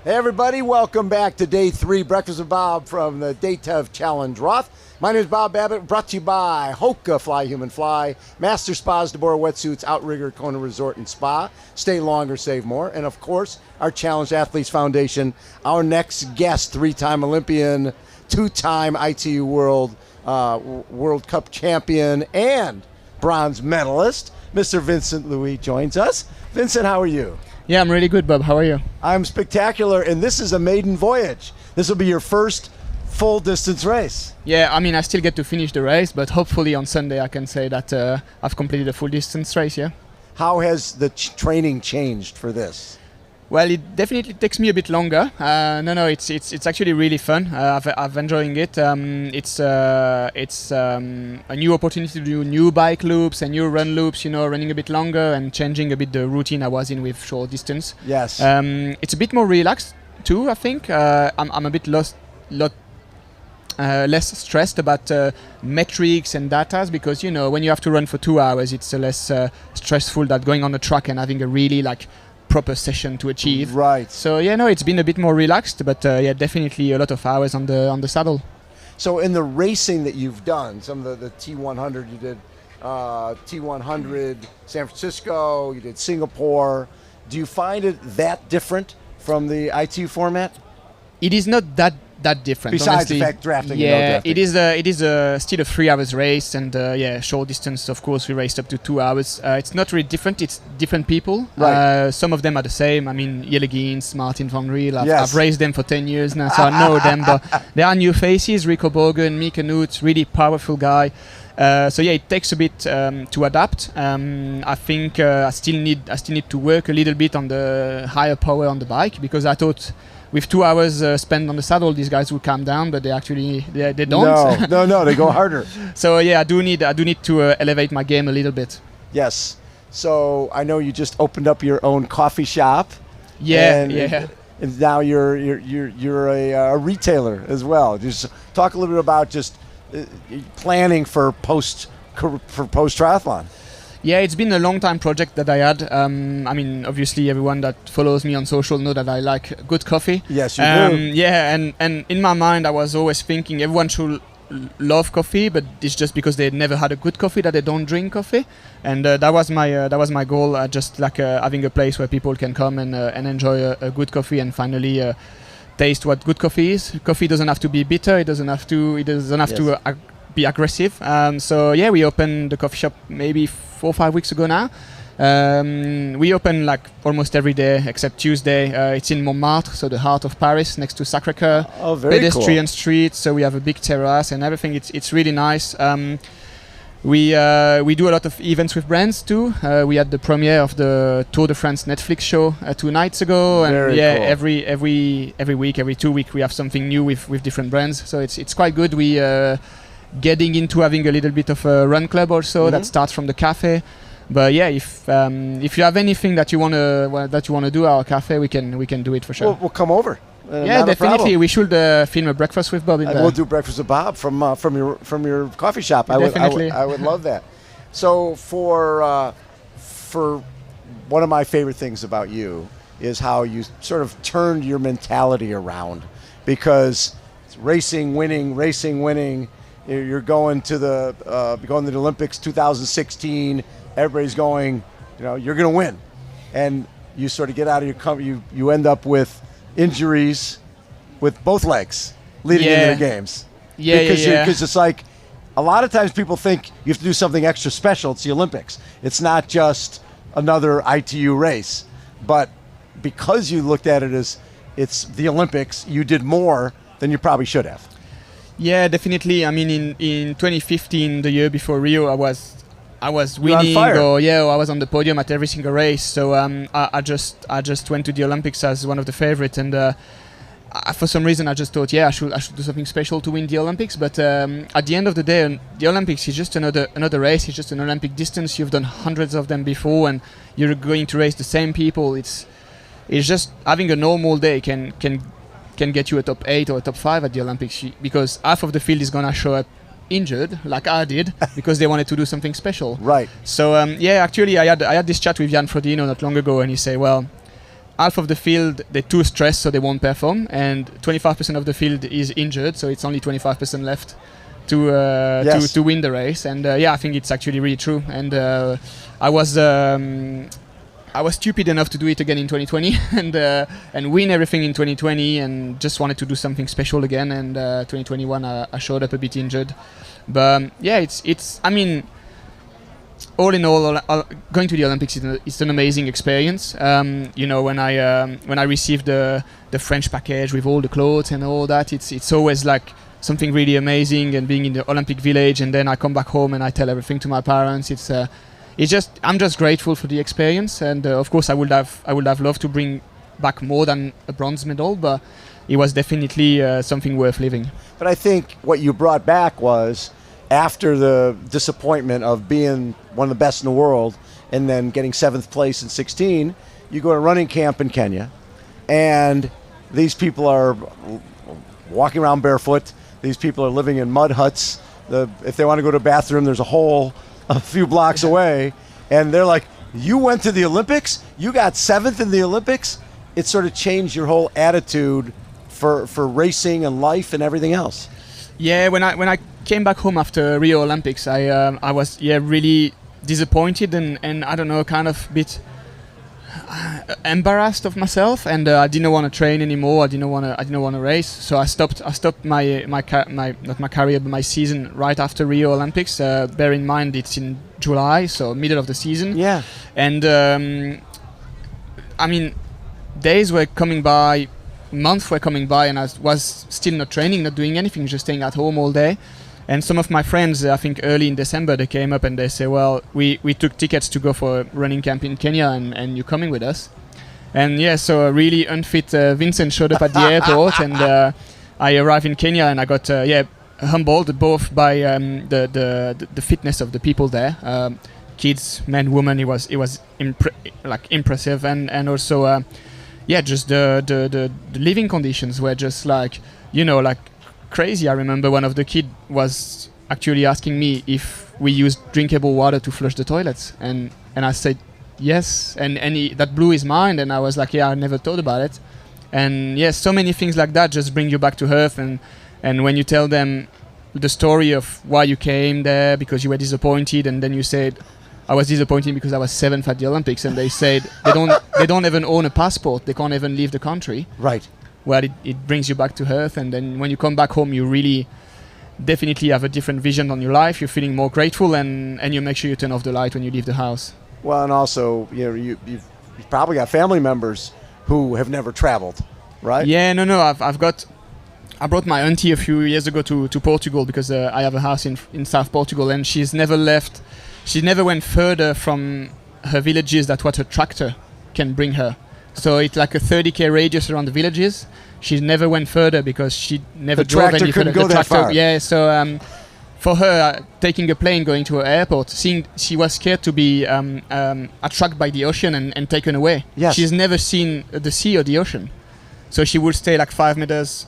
Hey everybody, welcome back to day 3, Breakfast with Bob from the Datev Challenge Roth. My name is Bob Babbitt, brought to you by HOKA Fly Human Fly, Master Spas, deboer wetsuits, Outrigger, Kona Resort and Spa. Stay longer, save more. And of course, our Challenged Athletes Foundation, our next guest, 3-time Olympian, 2-time ITU World Cup champion, and bronze medalist, Mr. Vincent Luis joins us. Vincent, how are you? Yeah, I'm really good, Bob. How are you? I'm spectacular, and this is a maiden voyage. This will be your first full distance race. Yeah, I mean, I still get to finish the race, but hopefully on Sunday I can say that I've completed a full distance race, yeah. How has the training changed for this? Well, it definitely takes me a bit longer. It's actually really fun. I've enjoying it. It's a new opportunity to do new bike loops and new run loops. You know, running a bit longer and changing a bit the routine I was in with short distance. Yes. It's a bit more relaxed too. I think I'm a bit less stressed about metrics and datas, because you know when you have to run for 2 hours, it's less stressful than going on the track and having a really proper session to achieve. Right. So yeah, no, it's been a bit more relaxed, but yeah, definitely a lot of hours on the saddle. So in the racing that you've done, some of the T100, you did T100 San Francisco, you did Singapore. Do you find it that different from the ITU format? It is not that different. Besides honestly. the fact drafting. Yeah, and no drafting. it is still a 3 hours race, and yeah, short distance. Of course, we raced up to 2 hours. It's not really different. It's different people. Right. Some of them are the same. I mean, Jelle Geens, Martin van Riel. Yes. I've raced them for 10 years now, so I know them. But there are new faces. Rico Bogen, Mika Nuth, really powerful guy. So yeah, it takes a bit to adapt. I think I still need to work a little bit on the higher power on the bike, because I thought with 2 hours spent on the saddle, these guys will calm down, but they don't. No, they go harder. So yeah, I do need to elevate my game a little bit. Yes. So I know you just opened up your own coffee shop. Yeah, And now you're a retailer as well. Just talk a little bit about just planning for post triathlon. Yeah, it's been a long time project that I had. I mean, obviously everyone that follows me on social know that I like good coffee. Yes, you do. Yeah, and in my mind I was always thinking everyone should love coffee, but it's just because they never had a good coffee that they don't drink coffee. And that was my goal. Just having a place where people can come and enjoy a good coffee and finally taste what good coffee is. Coffee doesn't have to be bitter. It doesn't have to be aggressive. So yeah, we opened the coffee shop maybe 4 or 5 weeks ago now. We open almost every day except Tuesday. It's in Montmartre, so the heart of Paris, next to Sacré-Cœur. Oh, very pedestrian cool. street, so we have a big terrace and everything. It's really nice. We do a lot of events with brands too. We had the premiere of the Tour de France Netflix show 2 nights ago, and Very yeah, cool. every week, every 2 weeks we have something new with different brands. So it's quite good. We getting into having a little bit of a run club also that starts from the cafe. But yeah, if you have anything that you wanna do at our cafe, we can do it for sure. We'll come over. Yeah, definitely. We should film a breakfast with Bob in there. We'll do breakfast with Bob from your coffee shop. Definitely. I would love that. So for one of my favorite things about you is how you sort of turned your mentality around, because it's racing, winning. You're going to the Olympics 2016. Everybody's going, you're going to win, and you sort of get out of your comfort. You end up with injuries with both legs leading into the games. Because it's like a lot of times people think you have to do something extra special. It's the Olympics. It's not just another ITU race, but because you looked at it as it's the Olympics, you did more than you probably should have. Yeah, definitely. I mean, in 2015, the year before Rio, I was winning, I was on the podium at every single race. So I just went to the Olympics as one of the favorites, and for some reason I just thought, I should do something special to win the Olympics. But at the end of the day, the Olympics is just another race. It's just an Olympic distance. You've done hundreds of them before, and you're going to race the same people. It's just having a normal day can get you a top 8 or a top 5 at the Olympics, because half of the field is gonna show up injured, like I did, because they wanted to do something special. Right. So actually I had this chat with Jan Frodeno not long ago, and he said, well, half of the field they're too stressed, so they won't perform, and 25% of the field is injured, so it's only 25% left to win the race. And I think it's actually really true. And I was stupid enough to do it again in 2020 and win everything in 2020, and just wanted to do something special again. And 2021 I showed up a bit injured, but it's I mean, all in all, going to the Olympics is an amazing experience. When I received the French package with all the clothes and all that, it's always like something really amazing. And being in the Olympic Village, and then I come back home and I tell everything to my parents. I'm just grateful for the experience. And of course, I would have loved to bring back more than a bronze medal, but it was definitely something worth living. But I think what you brought back was, after the disappointment of being one of the best in the world and then getting 7th place in 16, you go to running camp in Kenya, and these people are walking around barefoot. These people are living in mud huts. If they want to go to the bathroom, there's a hole a few blocks away, and they're like, you went to the Olympics? You got 7th in the Olympics? It sort of changed your whole attitude for racing and life and everything else. Yeah, when I came back home after Rio Olympics, I was really disappointed and I don't know, kind of a bit embarrassed of myself, and I didn't want to train anymore. I didn't want to race, so I stopped my not my career but my season right after Rio Olympics. Bear in mind it's in July, so middle of the season. Yeah, and I mean, days were coming by, months were coming by, and I was still not training, not doing anything, just staying at home all day. And some of my friends, I think early in December, they came up and they say, well, we took tickets to go for a running camp in Kenya, and you're coming with us. And so a really unfit Vincent showed up at the airport, and I arrived in Kenya, and I got humbled both by the fitness of the people there, kids, men, women. It was impressive, and also just the living conditions were just like crazy. I remember one of the kids was actually asking me if we used drinkable water to flush the toilets, and I said yes, and that blew his mind, and I was like, I never thought about it. And so many things like that just bring you back to earth, and when you tell them the story of why you came there because you were disappointed, and then you said, I was disappointed because I was 7th at the Olympics, and they said they don't even own a passport, they can't even leave the country. Right. Well, it brings you back to earth, and then when you come back home, you really definitely have a different vision on your life. You're feeling more grateful, and you make sure you turn off the light when you leave the house. Well, and also, you've probably got family members who have never traveled, right? Yeah, no. I brought my auntie a few years ago to Portugal because I have a house in South Portugal, and she's never left. She never went further from her villages than what her tractor can bring her. So it's like a 30k radius around the villages. She never went further because she never drove any further. The tractor couldn't go that far. Yeah, so for her, taking a plane going to her airport, she was scared to be attracted by the ocean and taken away. Yes. She's never seen the sea or the ocean. So she would stay like 5 meters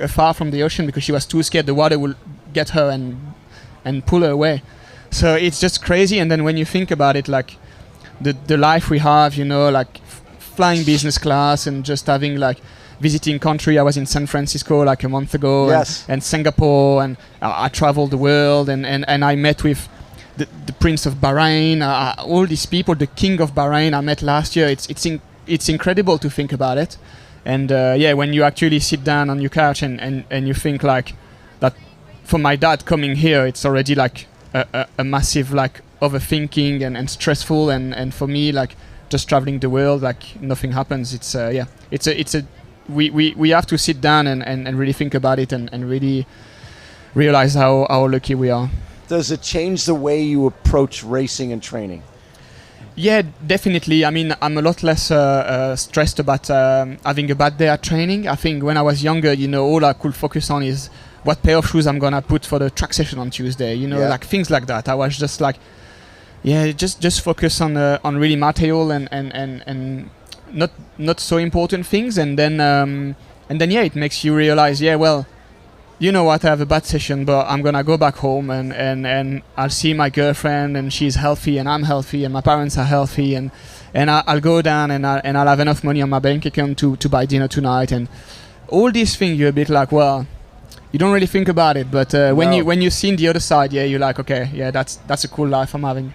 far from the ocean because she was too scared the water will get her and pull her away. So it's just crazy. And then when you think about it, like the life we have, like flying business class and just having visiting country. I was in San Francisco like a month ago, and Singapore, and I traveled the world, and I met with the Prince of Bahrain, all these people, the King of Bahrain I met last year. It's incredible to think about it. And when you actually sit down on your couch and you think like that, for my dad coming here, it's already like a massive overthinking and stressful, and for me just traveling the world, nothing happens. We have to sit down and really think about it and really realize how lucky we are. Does it change the way you approach racing and training? Yeah, definitely. I mean, I'm a lot less stressed about having a bad day at training. I think when I was younger, all I could focus on is what pair of shoes I'm gonna put for the track session on Tuesday. Things like that. I was just just focus on really material and not so important things, and then it makes you realize, you know what, I have a bad session, but I'm gonna go back home and I'll see my girlfriend and she's healthy and I'm healthy and my parents are healthy, and and I'll go down and I'll have enough money on my bank account to buy dinner tonight, and all these things. You're a bit like, well, you don't really think about it, but when you see the other side, yeah, you're like, okay, yeah, that's a cool life I'm having.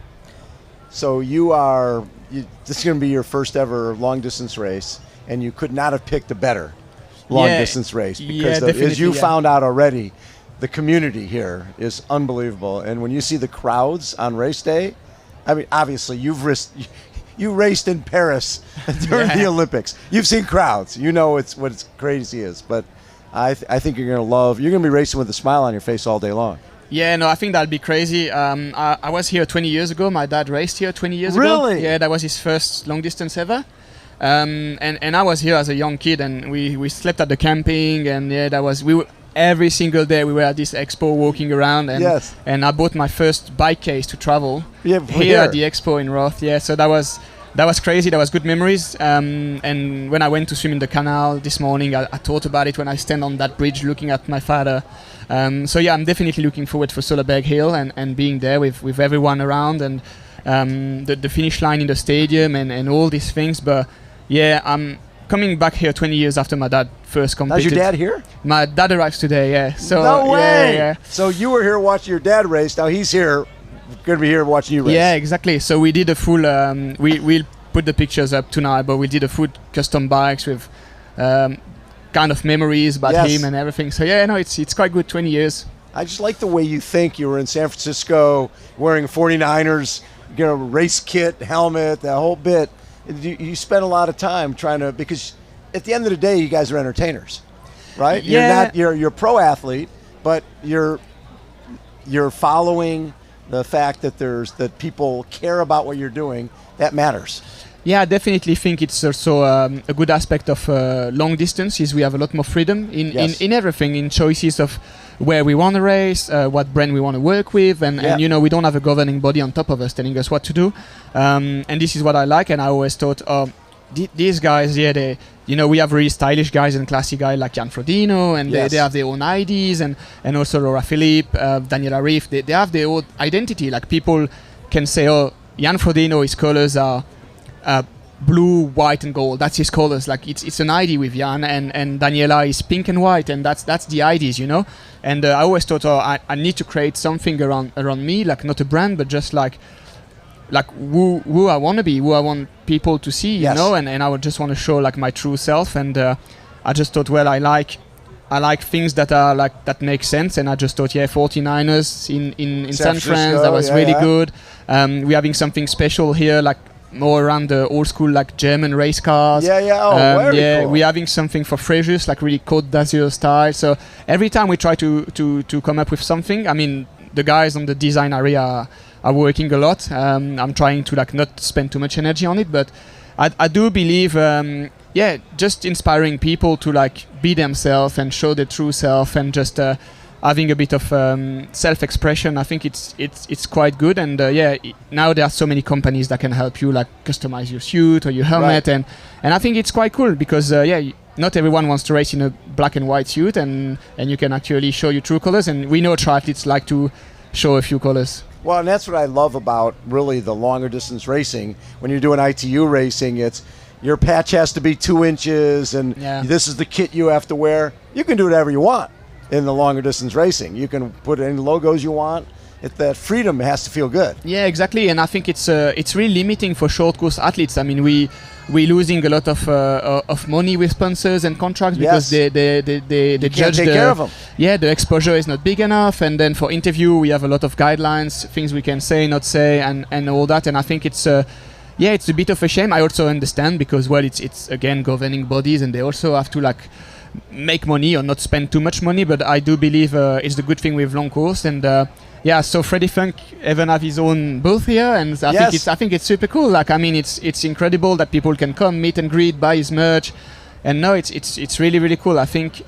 So this is going to be your first ever long distance race, and you could not have picked a better long distance race, because as you found out already, the community here is unbelievable. And when you see the crowds on race day, I mean, obviously you raced in Paris during the Olympics. You've seen crowds. You know what it's crazy is. But I think you're going to be racing with a smile on your face all day long. Yeah, no, I think that'll be crazy. I was here 20 years ago. My dad raced here 20 years ago. Really? Yeah, that was his first long distance ever. And I was here as a young kid, and we slept at the camping, and every single day we were at this expo walking around, and I bought my first bike case to travel here at the expo in Roth. Yeah, so that was crazy. That was good memories. And when I went to swim in the canal this morning, I thought about it when I stand on that bridge looking at my father. So yeah, I'm definitely looking forward for Solerberg Hill and being there with everyone around, and the finish line in the stadium and all these things. But yeah, I'm coming back here 20 years after my dad first competed. Is your dad here? My dad arrives today, yeah. So, no way! Yeah. So you were here watching your dad race, now he's here, going to be here watching you race. Yeah, exactly. So we did a full, we'll put the pictures up tonight, but we did a full custom bikes with kind of memories about him and everything. So yeah, no, it's quite good, 20 years. I just like the way you think. You were in San Francisco wearing 49ers, race kit, helmet, the whole bit. You spend a lot of time trying to, because at the end of the day, you guys are entertainers, right? Yeah. You're a pro athlete, but you're following the fact that people care about what you're doing. That matters. Yeah, I definitely think it's also a good aspect of long distance is we have a lot more freedom in everything, in choices of where we want to race, what brand we want to work with, and we don't have a governing body on top of us telling us what to do. And this is what I like, and I always thought, these guys, we have really stylish guys and classy guys like Jan Frodeno, and they have their own IDs, and also Laura Philippe, Daniela Riff, they have their own identity. Like people can say, Jan Frodeno, his colors are blue, white, and gold. That's his colors. Like it's an ID with Jan, and Daniela is pink and white, and that's the IDs, And I always thought, I need to create something around me, like not a brand, but just like who I want to be, who I want people to see, and I would just want to show like my true self. And I just thought, well, I like things that are like that make sense, and I just thought, 49ers in San Fran, that was really good. We're having something special here, like more around the old school, like German race cars. Very cool. We're having something for Fréjus, like really Côte d'Azur style. So every time we try to come up with something, I mean, the guys on the design area are working a lot. I'm trying to like not spend too much energy on it, but I do believe, just inspiring people to like be themselves and show their true self, and just having a bit of self-expression. I think it's quite good, and now there are so many companies that can help you like customize your suit or your helmet, and I think it's quite cool because not everyone wants to race in a black and white suit, and you can actually show your true colors, and we know triathletes like to show a few colors. Well, and that's what I love about really the longer distance racing. When you're doing ITU racing, it's your patch has to be 2 inches, and this is the kit you have to wear. You can do whatever you want in the longer distance racing. You can put any logos you want. That freedom has to feel good. Yeah, exactly. And I think it's really limiting for short course athletes. I mean, we're losing a lot of money with sponsors and contracts because they judge take care of them. Yeah, the exposure is not big enough, and then for interview we have a lot of guidelines, things we can say, not say, and all that. And I think it's a bit of a shame. I also understand because it's again governing bodies, and they also have to like make money or not spend too much money. But I do believe it's the good thing with long course, and so Freddie Funk even have his own booth here, and I think it's super cool. Like, I mean, it's incredible that people can come, meet and greet, buy his merch, and no, it's really, really cool. I think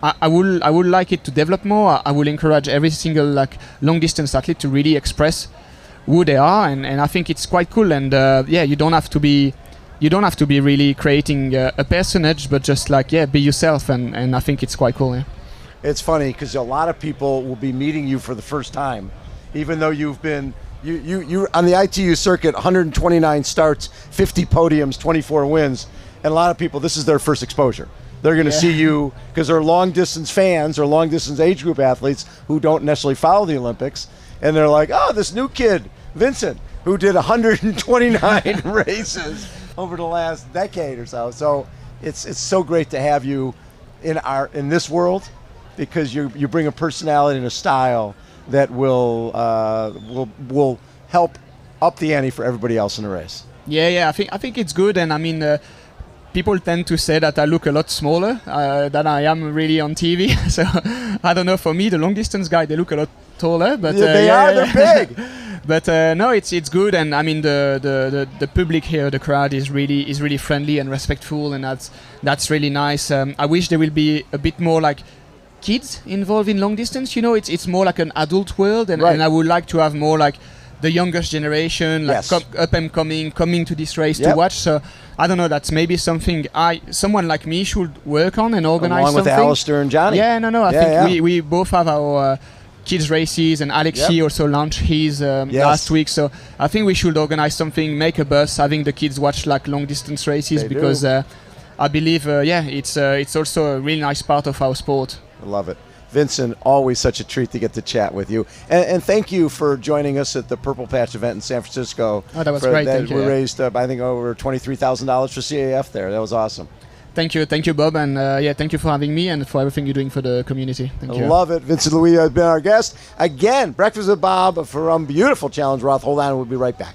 I would like it to develop more. I will encourage every single like long distance athlete to really express who they are, and I think it's quite cool. And you don't have to be really creating a personage, but just like be yourself, and I think it's quite cool. Yeah. It's funny because a lot of people will be meeting you for the first time, even though you've been You on the ITU circuit, 129 starts, 50 podiums, 24 wins, and a lot of people, this is their first exposure. They're going to see you because they're long distance fans or long distance age group athletes who don't necessarily follow the Olympics, and they're like, oh, this new kid, Vincent, who did 129 races over the last decade or so. So it's so great to have you in this world, because you bring a personality and a style that will help up the ante for everybody else in the race. Yeah. I think it's good, and I mean, people tend to say that I look a lot smaller than I am really on TV. So I don't know. For me, the long distance guy, they look a lot taller, but they're big. But no, it's good, and I mean the public here, the crowd is really friendly and respectful, and that's really nice. I wish there will be a bit more like kids involved in long distance. You know, it's more like an adult world, and I would like to have more like the youngest generation, like up and coming to this race to watch. So I don't know, that's maybe something someone like me should work on and organize along something. With Alistair and Johnny. I think we both have our kids races, and Alexi also launched his last week. So I think we should organize something, make a bus, having the kids watch like long distance races, because I believe it's also a really nice part of our sport. I love it. Vincent, always such a treat to get to chat with you. And thank you for joining us at the Purple Patch event in San Francisco. Oh, that was great. Thank you. We raised, I think, over $23,000 for CAF there. That was awesome. Thank you, Bob, and thank you for having me and for everything you're doing for the community. Thank you. Love it. Vincent Luis has been our guest. Again, Breakfast with Bob from beautiful Challenge Roth. Hold on, we'll be right back.